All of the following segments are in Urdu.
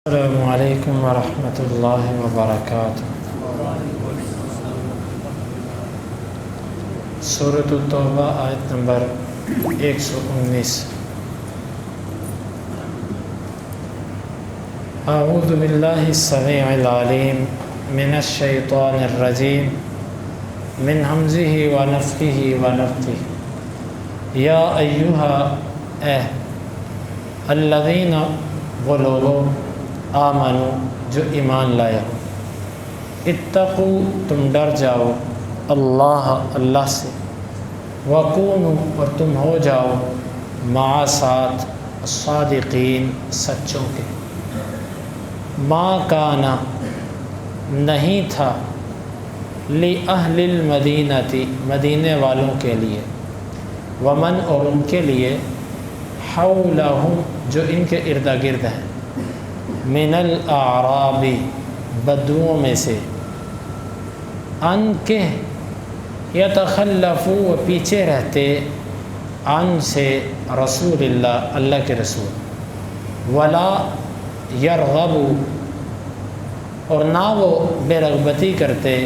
السلام علیکم ورحمۃ اللہ وبرکاتہ۔ سورۃ التوبہ آیت نمبر 119۔ اعوذ باللہ السمیع العلیم من الشیطان الرجیم من ہمزہ ونفخہ ونفثہ۔ یا ایہا الذین، وہ لوگوں، آمنو، جو ایمان لائے ہو، اتقو، تم ڈر جاؤ، اللہ سے، وکونو، اور تم ہو جاؤ، مع ساتھ، الصادقین، سچوں کے۔ ما کانا، نہیں تھا، لأہل المدینۃ، مدینے والوں کے لیے، ومن، اور ان کے لیے، حولہم، جو ان کے ارد گرد ہیں، من الاعراب، بدوؤں میں سے، ان کے، یتخلفوا، وہ پیچھے رہتے، ان سے، رسول اللہ کے رسول، ولا یرغبوا، اور نہ وہ بے رغبتی کرتے،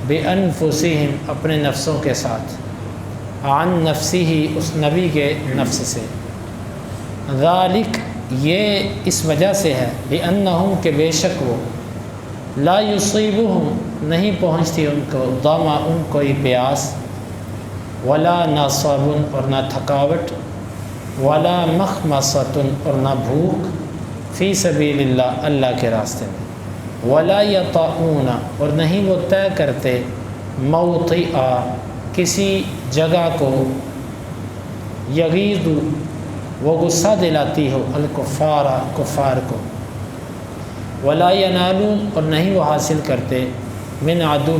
بانفسہم، اپنے نفسوں کے ساتھ، عن نفسہ، اس نبی کے نفس سے، ذالک، یہ اس وجہ سے ہے، لأنہم، کہ بے شک وہ، لا یصیبہم، نہیں پہنچتی ان کو، ظما، ان کوئی پیاس، ولا نصب، اور نہ تھکاوٹ، ولا مخمصۃ، اور نہ بھوک، فی سبیل اللہ، اللہ کے راستے میں، ولا یطؤون، اور نہیں وہ طے کرتے، موطئا، کسی جگہ کو، یغیظ، وہ غصہ دلاتی ہو، الکفار، کفار کو، ولا ینالون، اور نہیں وہ حاصل کرتے، من عدو،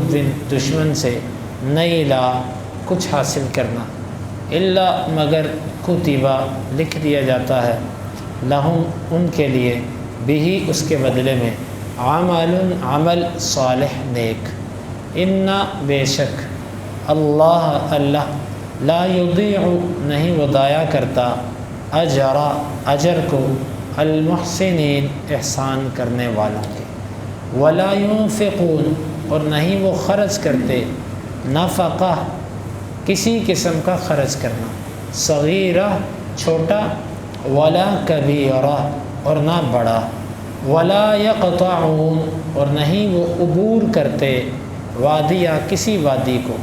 دشمن سے، نیلا، کچھ حاصل کرنا، الا، مگر، کتبہ، لکھ دیا جاتا ہے، لہم، ان کے لیے، بھی، اس کے بدلے میں، عمل، عمل، صالح، نیک، انا، بے شک، اللہ، لا یضیع، نہیں وہ ضائع کرتا، اجر کو، المحسنین، احسان کرنے والوں کے، ولا ينفقون، اور نہیں وہ خرچ کرتے، نفقہ، کسی قسم کا خرچ کرنا، صغیرہ، چھوٹا، ولا کبیرہ، اور نہ بڑا، ولا یقطعون، اور نہیں وہ عبور کرتے، وادیہ، کسی وادی کو،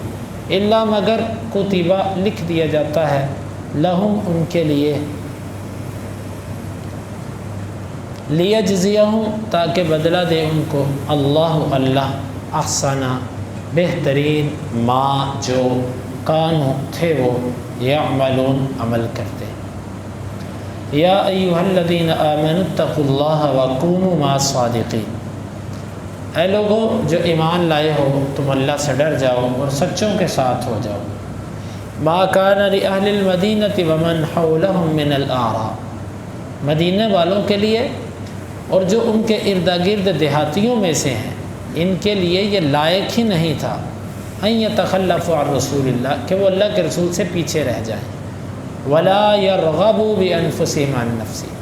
الا، مگر، کتبہ، لکھ دیا جاتا ہے، لہم، ان کے لیے، لیجزیہم، تاکہ بدلہ دے ان کو، اللہ، احسن، بہترین، ما، جو، کانوا، تھے وہ، یعملون، عمل کرتے۔ یا ایھا الذین آمنوا اتقوا اللہ وکونوا مع الصادقین، اے لوگو جو ایمان لائے ہو، تم اللہ سے ڈر جاؤ اور سچوں کے ساتھ ہو جاؤ۔ ما کان لأہل المدینۃ ومن حولہم من الاعراب، مدینہ والوں کے لیے اور جو ان کے ارد گرد دیہاتیوں میں سے ہیں، ان کے لیے یہ لائق ہی نہیں تھا، ان یتخلفوا عن رسول اللہ، کہ وہ اللہ کے رسول سے پیچھے رہ جائیں، ولا یرغبوا بانفسہم عن نفسہ،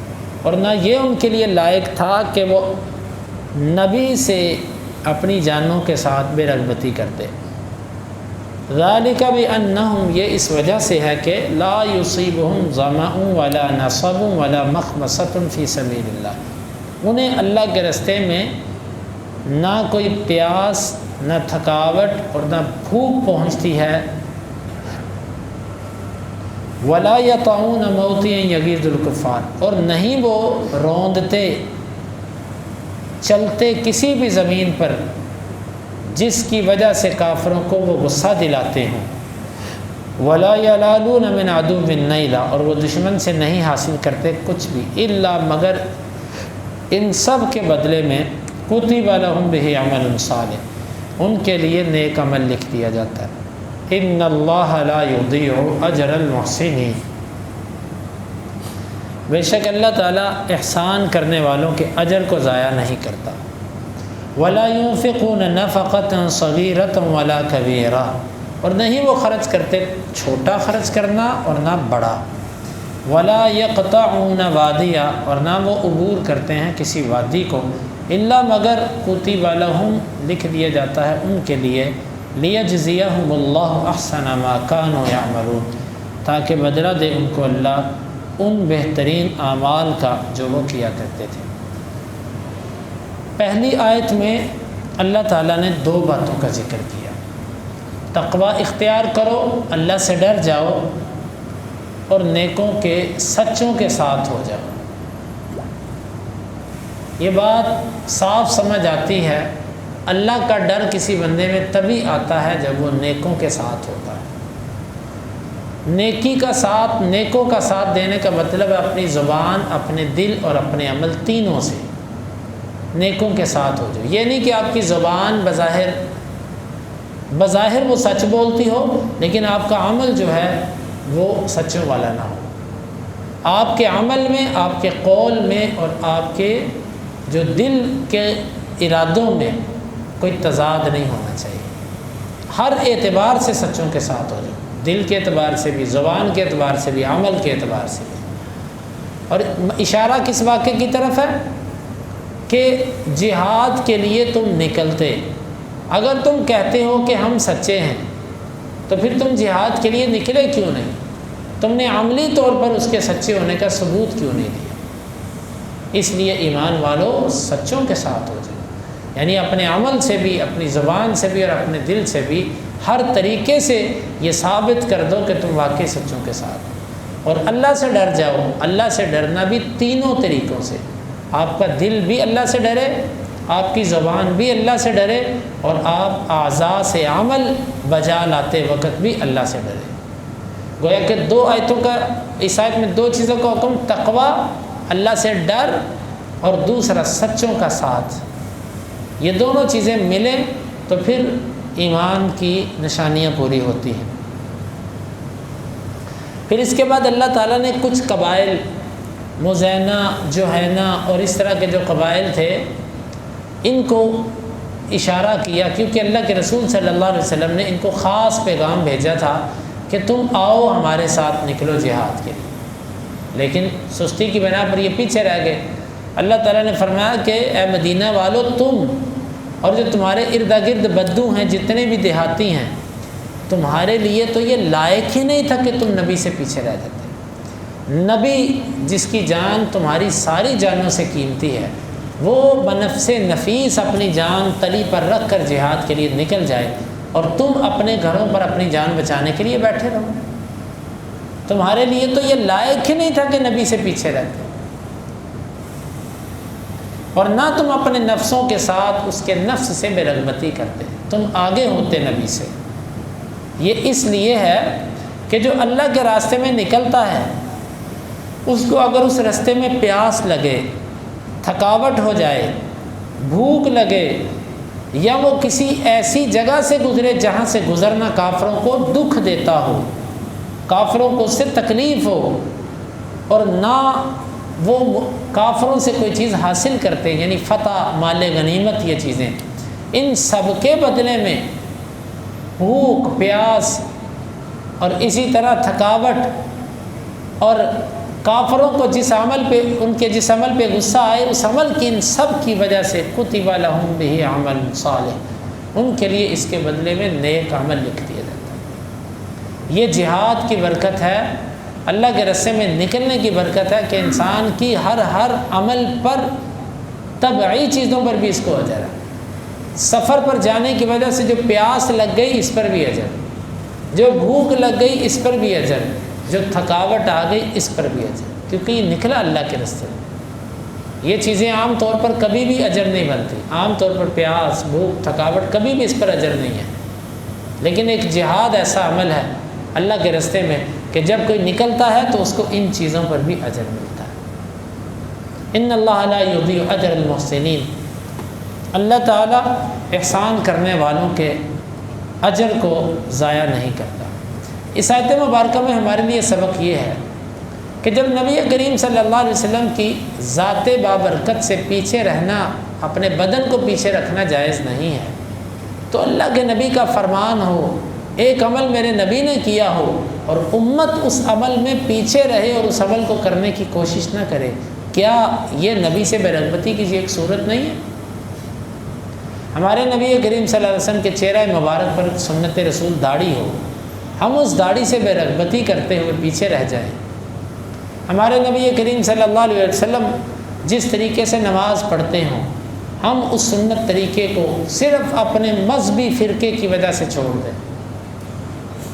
اور نہ یہ ان کے لیے لائق تھا کہ وہ نبی سے اپنی جانوں کے ساتھ بے رغبتی کرتے۔ ذالک بانہم، یہ اس وجہ سے ہے کہ لا یصیبہم ظمأ ولا نصب ولا مخمصۃ فی سبیل اللہ، انہیں اللہ کے راستے میں نہ کوئی پیاس، نہ تھکاوٹ، اور نہ بھوک پہنچتی ہے، ولا یطؤون موطئا یغیظ الکفار، اور نہیں وہ روندتے، چلتے کسی بھی زمین پر جس کی وجہ سے کافروں کو وہ غصہ دلاتے ہوں، ولا ینالون من عدو نیلا، اور وہ دشمن سے نہیں حاصل کرتے کچھ بھی، الا، مگر، ان سب کے بدلے میں، کتب لہم بہ عمل صالح، ان کے لیے نیک عمل لکھ دیا جاتا ہے، ان اللہ لا یضیع اجر المحسنین، بے شک اللہ تعالیٰ احسان کرنے والوں کے اجر کو ضائع نہیں کرتا، ولا ينفقون نفقة صغیرة ولا کبیرہ، اور نہیں وہ خرچ کرتے چھوٹا خرچ کرنا اور نہ بڑا، ولا یقطعون وادیا، اور نہ وہ عبور کرتے ہیں کسی وادی کو، الا مگر کتب لہم لکھ دیا جاتا ہے ان کے لیے، لیجزیہم اللہ احسن ما کانوا یعملون، تاکہ بدلہ دے ان کو اللہ ان بہترین اعمال کا جو وہ کیا کرتے تھے۔ پہلی آیت میں اللہ تعالیٰ نے دو باتوں کا ذکر کیا، تقوی اختیار کرو، اللہ سے ڈر جاؤ، اور نیکوں کے سچوں کے ساتھ ہو جاؤ۔ یہ بات صاف سمجھ آتی ہے، اللہ کا ڈر کسی بندے میں تبھی آتا ہے جب وہ نیکوں کے ساتھ ہوتا ہے۔ نیکی کا ساتھ، نیکوں کا ساتھ دینے کا مطلب ہے اپنی زبان، اپنے دل اور اپنے عمل تینوں سے نیکوں کے ساتھ ہو جاؤ۔ یہ نہیں کہ آپ کی زبان بظاہر وہ سچ بولتی ہو، لیکن آپ کا عمل جو ہے وہ سچوں والا نہ ہو۔ آپ کے عمل میں، آپ کے قول میں اور آپ کے جو دل کے ارادوں میں کوئی تضاد نہیں ہونا چاہیے۔ ہر اعتبار سے سچوں کے ساتھ ہو جاؤ، دل کے اعتبار سے بھی، زبان کے اعتبار سے بھی، عمل کے اعتبار سے بھی۔ اور اشارہ کس واقعے کی طرف ہے کہ جہاد کے لیے تم نکلتے، اگر تم کہتے ہو کہ ہم سچے ہیں تو پھر تم جہاد کے لیے نکلے کیوں نہیں؟ تم نے عملی طور پر اس کے سچے ہونے کا ثبوت کیوں نہیں دیا؟ اس لیے ایمان والو سچوں کے ساتھ ہو جائے، یعنی اپنے عمل سے بھی، اپنی زبان سے بھی اور اپنے دل سے بھی ہر طریقے سے یہ ثابت کر دو کہ تم واقعی سچوں کے ساتھ ہو۔ اور اللہ سے ڈر جاؤ، اللہ سے ڈرنا بھی تینوں طریقوں سے، آپ کا دل بھی اللہ سے ڈرے، آپ کی زبان بھی اللہ سے ڈرے، اور آپ اعضاء سے عمل بجا لاتے وقت بھی اللہ سے ڈرے۔ گویا کہ دو آیتوں کا، اس آیت میں دو چیزوں کا حکم، تقوی، اللہ سے ڈر، اور دوسرا سچوں کا ساتھ۔ یہ دونوں چیزیں ملیں تو پھر ایمان کی نشانیاں پوری ہوتی ہیں۔ پھر اس کے بعد اللہ تعالیٰ نے کچھ قبائل، مزینہ، جوہینہ اور اس طرح کے جو قبائل تھے، ان کو اشارہ کیا، کیونکہ اللہ کے رسول صلی اللہ علیہ وسلم نے ان کو خاص پیغام بھیجا تھا کہ تم آؤ ہمارے ساتھ نکلو جہاد کے لیے، لیکن سستی کی بنا پر یہ پیچھے رہ گئے۔ اللہ تعالیٰ نے فرمایا کہ اے مدینہ والو، تم اور جو تمہارے ارد گرد بدو ہیں، جتنے بھی دیہاتی ہیں، تمہارے لیے تو یہ لائق ہی نہیں تھا کہ تم نبی سے پیچھے رہ جاتے۔ نبی جس کی جان تمہاری ساری جانوں سے قیمتی ہے، وہ بنفس نفیس اپنی جان تلی پر رکھ کر جہاد کے لیے نکل جائے، اور تم اپنے گھروں پر اپنی جان بچانے کے لیے بیٹھے رہو۔ تمہارے لیے تو یہ لائق ہی نہیں تھا کہ نبی سے پیچھے رہتے، اور نہ تم اپنے نفسوں کے ساتھ اس کے نفس سے بے رغبتی کرتے، تم آگے ہوتے نبی سے۔ یہ اس لیے ہے کہ جو اللہ کے راستے میں نکلتا ہے، اس کو اگر اس راستے میں پیاس لگے، تھکاوٹ ہو جائے، بھوک لگے، یا وہ کسی ایسی جگہ سے گزرے جہاں سے گزرنا کافروں کو دکھ دیتا ہو، کافروں کو اس سے تکلیف ہو، اور نہ وہ کافروں سے کوئی چیز حاصل کرتے، یعنی فتح، مال غنیمت، یہ چیزیں، ان سب کے بدلے میں بھوک، پیاس اور اسی طرح تھکاوٹ، اور کافروں کو جس عمل پہ، ان کے جس عمل پہ غصہ آئے، اس عمل کی ان سب کی وجہ سے کتب لہم بہ عمل صالح، ان کے لیے اس کے بدلے میں نیک عمل لکھ دیا جاتا ہے۔ یہ جہاد کی برکت ہے، اللہ کے راستے میں نکلنے کی برکت ہے کہ انسان کی ہر عمل پر، طبعی چیزوں پر بھی اس کو اجر ہے۔ سفر پر جانے کی وجہ سے جو پیاس لگ گئی، اس پر بھی اجر، جو بھوک لگ گئی، اس پر بھی اجر، جو تھکاوٹ آ گئی، اس پر بھی اجر، کیونکہ یہ نکلا اللہ کے راستے میں۔ یہ چیزیں عام طور پر کبھی بھی اجر نہیں بنتی، عام طور پر پیاس، بھوک، تھکاوٹ کبھی بھی اس پر اجر نہیں ہے، لیکن ایک جہاد ایسا عمل ہے اللہ کے راستے میں کہ جب کوئی نکلتا ہے تو اس کو ان چیزوں پر بھی اجر ملتا ہے۔ ان اللہ لا یضیع اجر المحسنین، اللہ تعالیٰ احسان کرنے والوں کے اجر کو ضائع نہیں کرتا۔ اس آیت مبارکہ میں ہمارے لیے سبق یہ ہے کہ جب نبی کریم صلی اللہ علیہ وسلم کی ذات بابرکت سے پیچھے رہنا، اپنے بدن کو پیچھے رکھنا جائز نہیں ہے، تو اللہ کے نبی کا فرمان ہو ایک عمل میرے نبی نے کیا ہو اور امت اس عمل میں پیچھے رہے اور اس عمل کو کرنے کی کوشش نہ کرے، کیا یہ نبی سے بے رغبتی کی ایک صورت نہیں ہے؟ ہمارے نبی کریم صلی اللہ علیہ وسلم کے چہرہ مبارک پر سنت رسول داڑھی ہو، ہم اس داڑھی سے بے رغبتی کرتے ہوئے پیچھے رہ جائیں۔ ہمارے نبی کریم صلی اللہ علیہ وسلم جس طریقے سے نماز پڑھتے ہوں، ہم اس سنت طریقے کو صرف اپنے مذہبی فرقے کی وجہ سے چھوڑ دیں،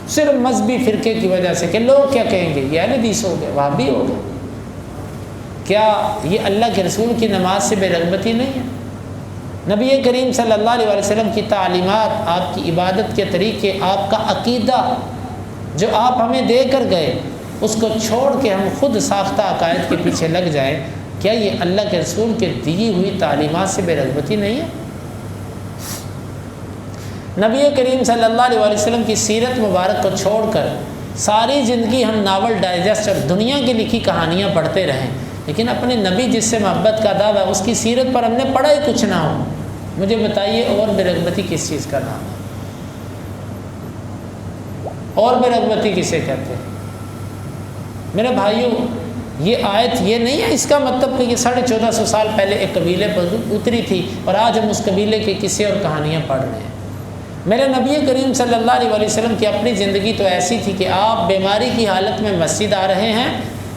صرف مذہبی فرقے کی وجہ سے کہ لوگ کیا کہیں گے، یہ اہل حدیث ہو گئے، وہابی ہو گئے۔ کیا یہ اللہ کے رسول کی نماز سے بے رغبتی نہیں ہے؟ نبی کریم صلی اللہ علیہ وسلم کی تعلیمات، آپ کی عبادت کے طریقے، آپ کا عقیدہ جو آپ ہمیں دے کر گئے، اس کو چھوڑ کے ہم خود ساختہ عقائد کے پیچھے لگ جائیں، کیا یہ اللہ کے رسول کے دی ہوئی تعلیمات سے بے رغبتی نہیں ہے؟ نبی کریم صلی اللہ علیہ وسلم کی سیرت مبارک کو چھوڑ کر ساری زندگی ہم ناول ڈائجسٹ اور دنیا کی لکھی کہانیاں پڑھتے رہیں، لیکن اپنے نبی جس سے محبت کا دعویٰ ہے اس کی سیرت پر ہم نے پڑھا ہی کچھ نہ ہو، مجھے بتائیے اور بے رغبتی کس چیز کا نام ہے؟ اور بے رغبتی کسے کہتے ہیں؟ میرے بھائیوں، یہ آیت یہ نہیں ہے اس کا مطلب کہ یہ 1450 سال پہلے ایک قبیلے پر اتری تھی اور آج ہم اس قبیلے کے قصے اور کہانیاں پڑھ رہے ہیں۔ میرے نبی کریم صلی اللہ علیہ وسلم کی اپنی زندگی تو ایسی تھی کہ آپ بیماری کی حالت میں مسجد آ رہے ہیں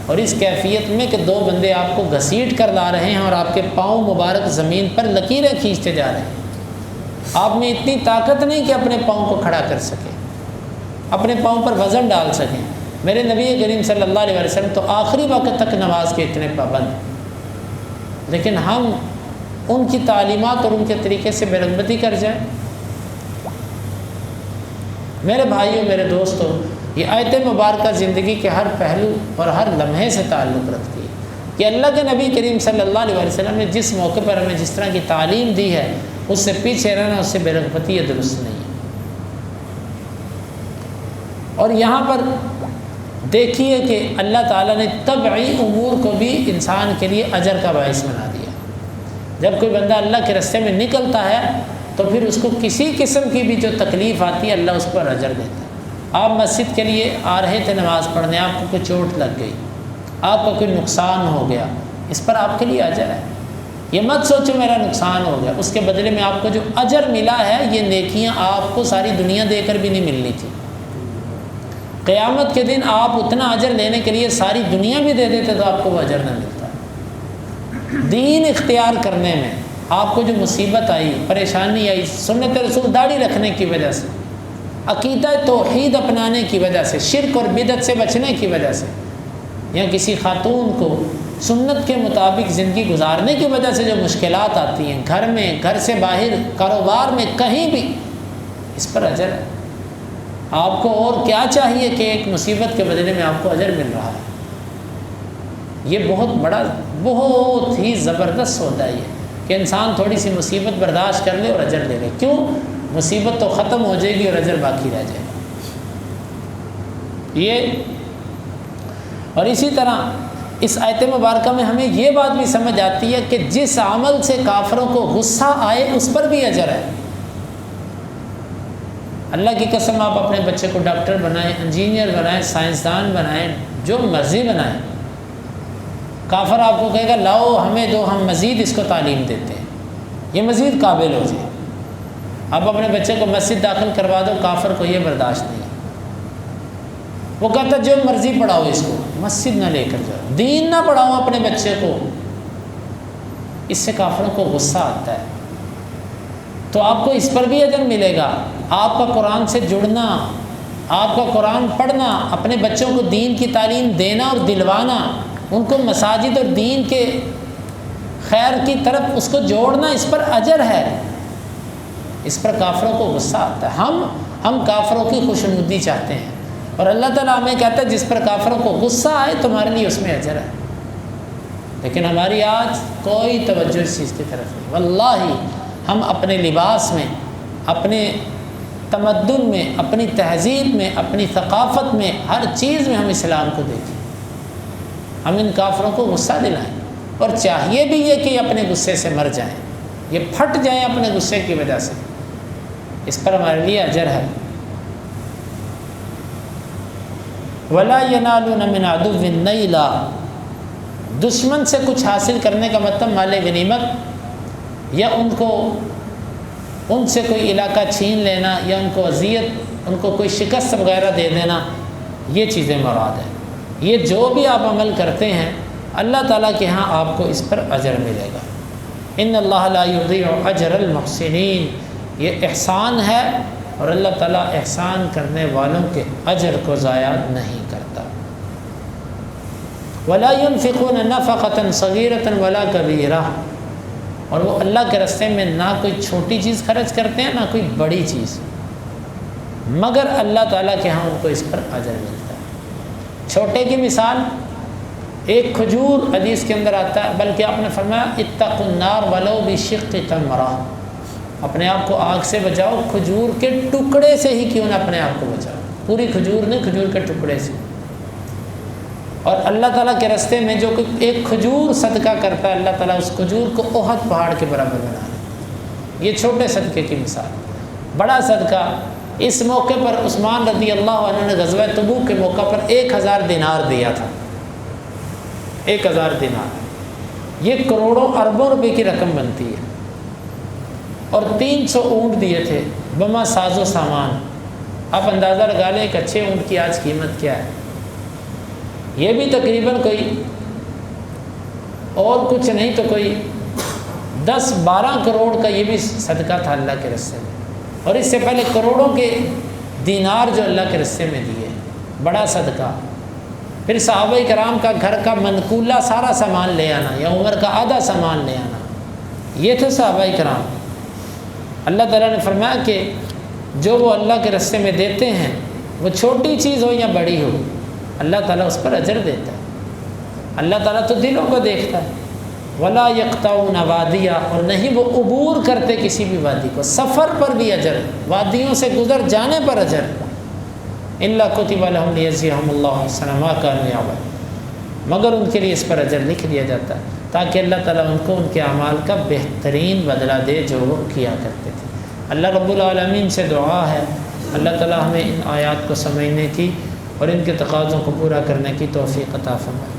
اور اس کیفیت میں کہ دو بندے آپ کو گھسیٹ کر لا رہے ہیں اور آپ کے پاؤں مبارک زمین پر لکیریں کھینچتے جا رہے ہیں۔ آپ میں اتنی طاقت نہیں کہ اپنے پاؤں کو کھڑا کر سکیں، اپنے پاؤں پر وزن ڈال سکیں۔ میرے نبی کریم صلی اللہ علیہ وسلم تو آخری وقت تک نماز کے اتنے پابند، لیکن ہم ان کی تعلیمات اور ان کے طریقے سے بے رغبتی کر جائیں۔ میرے بھائیوں، میرے دوستوں، یہ آیت مبارکہ زندگی کے ہر پہلو اور ہر لمحے سے تعلق رکھتی ہے کہ اللہ کے نبی کریم صلی اللہ علیہ وسلم نے جس موقع پر ہمیں جس طرح کی تعلیم دی ہے، اس سے پیچھے رہنا، اس سے بے رغبتی یہ درست نہیں ہے۔ اور یہاں پر دیکھیے کہ اللہ تعالیٰ نے طبعی امور کو بھی انسان کے لیے اجر کا باعث بنا دیا۔ جب کوئی بندہ اللہ کے راستے میں نکلتا ہے تو پھر اس کو کسی قسم کی بھی جو تکلیف آتی ہے، اللہ اس پر اجر دیتا ہے۔ آپ مسجد کے لیے آ رہے تھے نماز پڑھنے، آپ کو کوئی چوٹ لگ گئی، آپ کا کوئی نقصان ہو گیا، اس پر آپ کے لیے اجر ہے۔ یہ مت سوچو میرا نقصان ہو گیا، اس کے بدلے میں آپ کو جو اجر ملا ہے، یہ نیکیاں آپ کو ساری دنیا دے کر بھی نہیں ملنی تھی۔ قیامت کے دن آپ اتنا اجر لینے کے لیے ساری دنیا بھی دے دیتے تو آپ کو وہ اجر نہ ملتا۔ دین اختیار کرنے میں آپ کو جو مصیبت آئی، پریشانی آئی، سنت رسول داڑھی رکھنے کی وجہ سے، عقیدہ توحید اپنانے کی وجہ سے، شرک اور بدعت سے بچنے کی وجہ سے، یا کسی خاتون کو سنت کے مطابق زندگی گزارنے کی وجہ سے جو مشکلات آتی ہیں، گھر میں، گھر سے باہر، کاروبار میں، کہیں بھی، اس پر اجر ہے۔ آپ کو اور کیا چاہیے کہ ایک مصیبت کے بدلے میں آپ کو اجر مل رہا ہے؟ یہ بہت بڑا، بہت ہی زبردست ہوتا ہے یہ کہ انسان تھوڑی سی مصیبت برداشت کر لے اور اجر لے لے۔ کیوں؟ مصیبت تو ختم ہو جائے گی اور اجر باقی رہ جائے گا۔ یہ اور اسی طرح اس آیت مبارکہ میں ہمیں یہ بات بھی سمجھ آتی ہے کہ جس عمل سے کافروں کو غصہ آئے اس پر بھی اجر ہے۔ اللہ کی قسم، آپ اپنے بچے کو ڈاکٹر بنائیں، انجینئر بنائیں، سائنسدان بنائیں، جو مرضی بنائیں، کافر آپ کو کہے گا لاؤ ہمیں دو، ہم مزید اس کو تعلیم دیتے ہیں، یہ مزید قابل ہو جائے۔ آپ اپنے بچے کو مسجد داخل کروا دو، کافر کو یہ برداشت نہیں ہے، وہ کہتا جو مرضی پڑھاؤ اس کو، مسجد نہ لے کر جاؤ، دین نہ پڑھاؤ اپنے بچے کو۔ اس سے کافروں کو غصہ آتا ہے۔ تو آپ کو اس پر بھی اجر ملے گا۔ آپ کا قرآن سے جڑنا، آپ کا قرآن پڑھنا، اپنے بچوں کو دین کی تعلیم دینا اور دلوانا، ان کو مساجد اور دین کے خیر کی طرف اس کو جوڑنا، اس پر اجر ہے۔ اس پر کافروں کو غصہ آتا ہے۔ ہم کافروں کی خوشنودی چاہتے ہیں، اور اللہ تعالیٰ ہمیں کہتا ہے جس پر کافروں کو غصہ آئے تمہارے لیے اس میں اجر ہے۔ لیکن ہماری آج کوئی توجہ اس چیز کی طرف نہیں۔ واللہ ہم اپنے لباس میں، اپنے تمدن میں، اپنی تہذیب میں، اپنی ثقافت میں، ہر چیز میں ہم اسلام کو دیکھیں، ہم ان کافروں کو غصہ دلائیں، اور چاہیے بھی یہ کہ اپنے غصے سے مر جائیں، یہ پھٹ جائیں اپنے غصے کی وجہ سے، اس پر ہمارے لیے اجر ہے۔ ولا ینالون من عدو نیلا، دشمن سے کچھ حاصل کرنے کا مطلب مال غنیمت یا ان سے کوئی علاقہ چھین لینا یا ان کو اذیت، ان کو کوئی شکست وغیرہ دے دینا، یہ چیزیں مراد ہیں۔ یہ جو بھی آپ عمل کرتے ہیں اللہ تعالیٰ کے ہاں آپ کو اس پر اجر ملے گا۔ ان اللہ لا یضیع اجر المحسنین، یہ احسان ہے اور اللہ تعالیٰ احسان کرنے والوں کے اجر کو ضائع نہیں کرتا۔ ولا ينفقون نفقة صغيرة ولا كبيرة، اور وہ اللہ کے راستے میں نہ کوئی چھوٹی چیز خرچ کرتے ہیں نہ کوئی بڑی چیز، مگر اللہ تعالیٰ کے ہاں ان کو اس پر اجر ملتا ہے۔ چھوٹے کی مثال ایک کھجور، حدیث کے اندر آتا ہے، بلکہ آپ نے فرمایا اتقوا النار ولو بشق تمرہ، اپنے آپ کو آگ سے بچاؤ کھجور کے ٹکڑے سے ہی کیوں نہ اپنے آپ کو بچاؤ، پوری کھجور نہیں، کھجور کے ٹکڑے سے۔ اور اللہ تعالیٰ کے راستے میں جو ایک کھجور صدقہ کرتا ہے اللہ تعالیٰ اس کھجور کو احد پہاڑ کے برابر بنا دے۔ یہ چھوٹے صدقے کی مثال۔ بڑا صدقہ، اس موقع پر عثمان رضی اللہ عنہ نے غزوہ تبوک کے موقع پر 1000 دینار دیا تھا۔ 1000 دینار یہ کروڑوں اربوں روپے کی رقم بنتی ہے، اور 300 اونٹ دیے تھے بما ساز و سامان۔ آپ اندازہ لگا لیں ایک اچھے اونٹ کی آج قیمت کیا ہے۔ یہ بھی تقریباً کوئی اور کچھ نہیں تو کوئی 10-12 کروڑ کا یہ بھی صدقہ تھا اللہ کے راستے میں، اور اس سے پہلے کروڑوں کے دینار جو اللہ کے راستے میں دیے، بڑا صدقہ۔ پھر صحابہ کرام کا گھر کا منقولہ سارا سامان لے آنا یا عمر کا آدھا سامان لے آنا، یہ تھے صحابہ کرام۔ اللہ تعالیٰ نے فرمایا کہ جو وہ اللہ کے راستے میں دیتے ہیں، وہ چھوٹی چیز ہو یا بڑی ہو، اللہ تعالیٰ اس پر اجر دیتا ہے۔ اللہ تعالیٰ تو دلوں کو دیکھتا ہے۔ ولا یقطعون وادیا، اور نہیں وہ عبور کرتے کسی بھی وادی کو، سفر پر بھی اجر، وادیوں سے گزر جانے پر اجر۔ الا کتب لهم لیجزیہم اللہ احسن ما کانوا یعملون، مگر ان کے لیے اس پر اجر لکھ دیا جاتا ہے تاکہ اللہ تعالیٰ ان کو ان کے اعمال کا بہترین بدلہ دے جو وہ کیا کرتے تھے۔ اللہ رب العالمین سے دعا ہے اللہ تعالیٰ ہمیں ان آیات کو سمجھنے کی اور ان کے تقاضوں کو پورا کرنے کی توفیق عطا فرمائے۔